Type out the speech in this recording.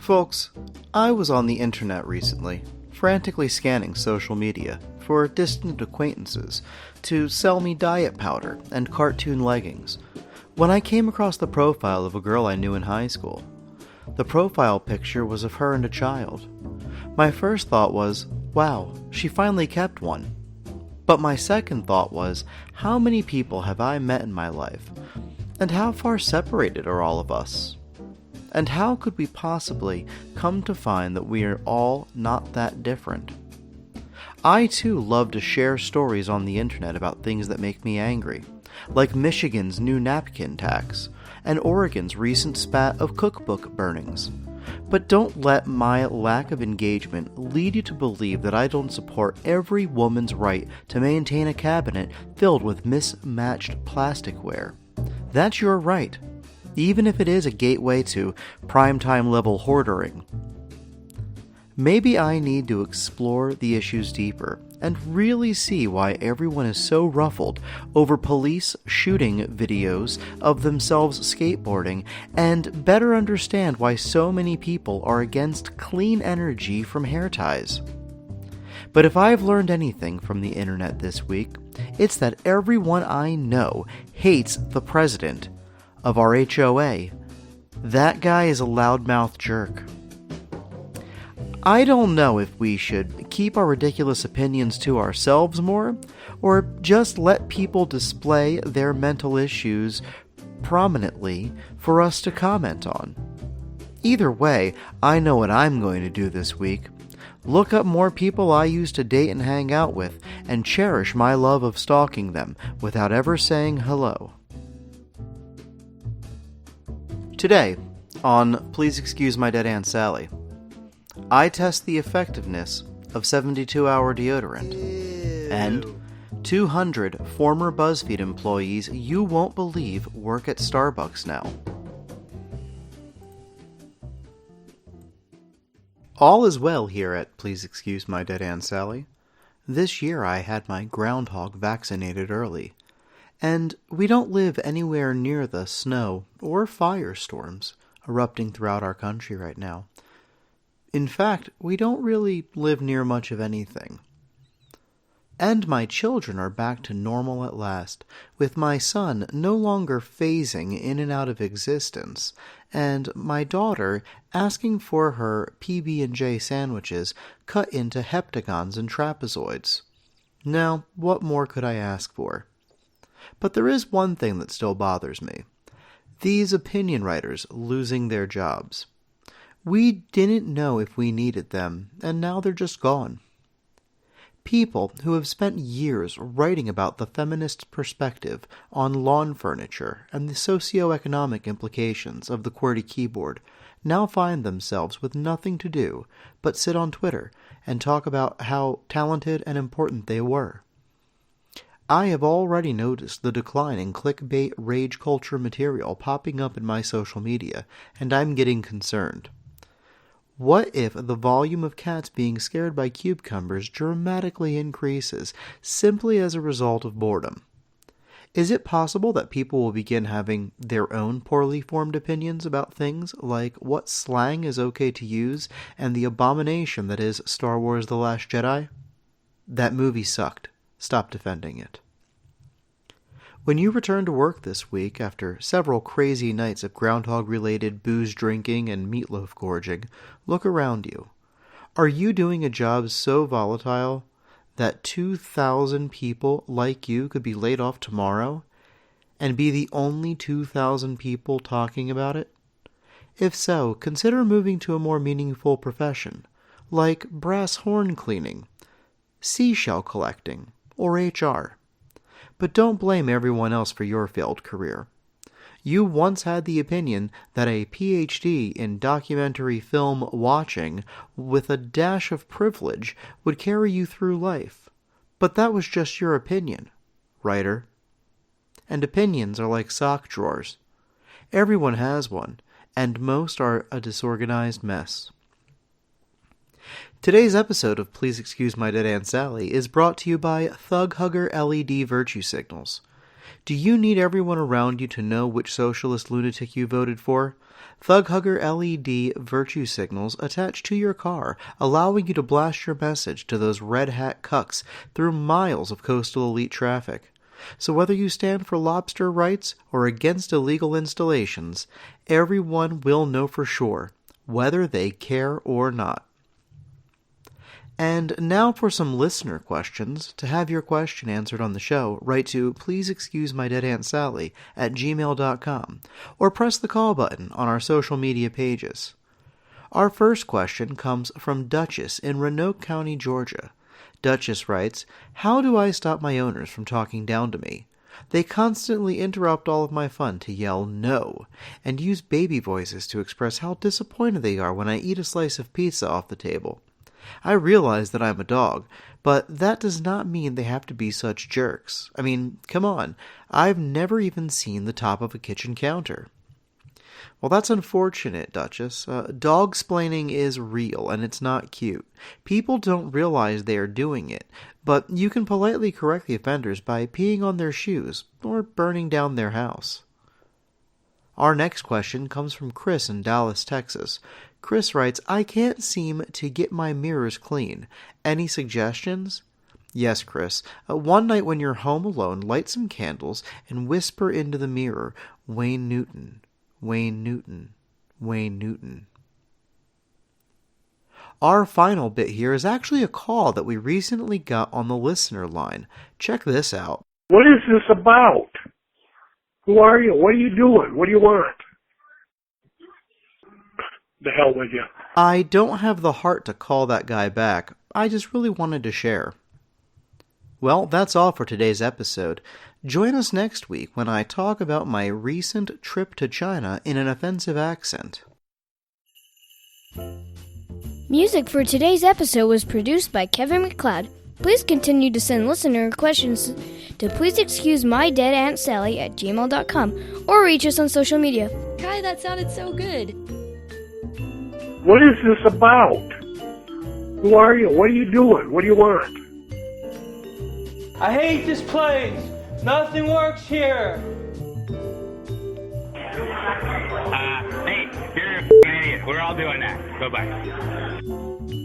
Folks, I was on the internet recently, frantically scanning social media for distant acquaintances to sell me diet powder and cartoon leggings, when I came across the profile of a girl I knew in high school. The profile picture was of her and a child. My first thought was, wow, she finally kept one. But my second thought was, how many people have I met in my life? And how far separated are all of us? And how could we possibly come to find that we are all not that different? I too love to share stories on the internet about things that make me angry, like Michigan's new napkin tax, and Oregon's recent spat of cookbook burnings. But don't let my lack of engagement lead you to believe that I don't support every woman's right to maintain a cabinet filled with mismatched plasticware. That's your right, even if it is a gateway to primetime level hoarding. Maybe I need to explore the issues deeper and really see why everyone is so ruffled over police shooting videos of themselves skateboarding, and better understand why so many people are against clean energy from hair ties. But if I've learned anything from the internet this week, it's that everyone I know hates the president of our HOA. That guy is a loudmouth jerk. I don't know if we should keep our ridiculous opinions to ourselves more, or just let people display their mental issues prominently for us to comment on. Either way, I know what I'm going to do this week. Look up more people I used to date and hang out with, and cherish my love of stalking them without ever saying hello. Today, on Please Excuse My Dead Aunt Sally, I test the effectiveness of 72-hour deodorant, and 200 former BuzzFeed employees you won't believe work at Starbucks now. All is well here at Please Excuse My Dead Aunt Sally. This year I had my groundhog vaccinated early, and we don't live anywhere near the snow or firestorms erupting throughout our country right now. In fact, we don't really live near much of anything. And my children are back to normal at last, with my son no longer phasing in and out of existence, and my daughter asking for her PB&J sandwiches cut into heptagons and trapezoids. Now, what more could I ask for? But there is one thing that still bothers me. These opinion writers losing their jobs. We didn't know if we needed them, and now they're just gone. People who have spent years writing about the feminist perspective on lawn furniture and the socio-economic implications of the QWERTY keyboard now find themselves with nothing to do but sit on Twitter and talk about how talented and important they were. I have already noticed the decline in clickbait rage culture material popping up in my social media, and I'm getting concerned. What if the volume of cats being scared by cucumbers dramatically increases simply as a result of boredom? Is it possible that people will begin having their own poorly formed opinions about things like what slang is okay to use and the abomination that is Star Wars The Last Jedi? That movie sucked. Stop defending it. When you return to work this week after several crazy nights of groundhog-related booze drinking and meatloaf gorging, look around you. Are you doing a job so volatile that 2,000 people like you could be laid off tomorrow and be the only 2,000 people talking about it? If so, consider moving to a more meaningful profession, like brass horn cleaning, seashell collecting, or HR. But don't blame everyone else for your failed career. You once had the opinion that a PhD in documentary film watching with a dash of privilege would carry you through life. But that was just your opinion, writer. And opinions are like sock drawers. Everyone has one, and most are a disorganized mess. Today's episode of Please Excuse My Dead Aunt Sally is brought to you by Thug Hugger LED Virtue Signals. Do you need everyone around you to know which socialist lunatic you voted for? Thug Hugger LED virtue signals attached to your car, allowing you to blast your message to those red hat cucks through miles of coastal elite traffic. So whether you stand for lobster rights or against illegal installations, everyone will know for sure, whether they care or not. And now for some listener questions. To have your question answered on the show, write to pleaseexcusemydeadantsally@gmail.com or press the call button on our social media pages. Our first question comes from Duchess in Roanoke County, Georgia. Duchess writes, "How do I stop my owners from talking down to me? They constantly interrupt all of my fun to yell no, and use baby voices to express how disappointed they are when I eat a slice of pizza off the table. I realize that I'm a dog, but that does not mean they have to be such jerks. I mean, come on, I've never even seen the top of a kitchen counter." Well, that's unfortunate, Duchess. Dog-splaining is real, and it's not cute. People don't realize they are doing it, but you can politely correct the offenders by peeing on their shoes or burning down their house. Our next question comes from Chris in Dallas, Texas. Chris writes, "I can't seem to get my mirrors clean. Any suggestions?" Yes, Chris. One night when you're home alone, light some candles and whisper into the mirror, "Wayne Newton, Wayne Newton, Wayne Newton." Our final bit here is actually a call that we recently got on the listener line. Check this out. What is this about? Who are you? What are you doing? What do you want? The hell with you. I don't have the heart to call that guy back. I just really wanted to share. Well, that's all for today's episode. Join us next week when I talk about my recent trip to China in an offensive accent. Music for today's episode was produced by Kevin MacLeod. Please continue to send listener questions to pleaseexcusemydeadantsally@gmail.com or reach us on social media. Kai, that sounded so good. What is this about? Who are you? What are you doing? What do you want? I hate this place. Nothing works here. Hey, you're an idiot. We're all doing that. Bye-bye.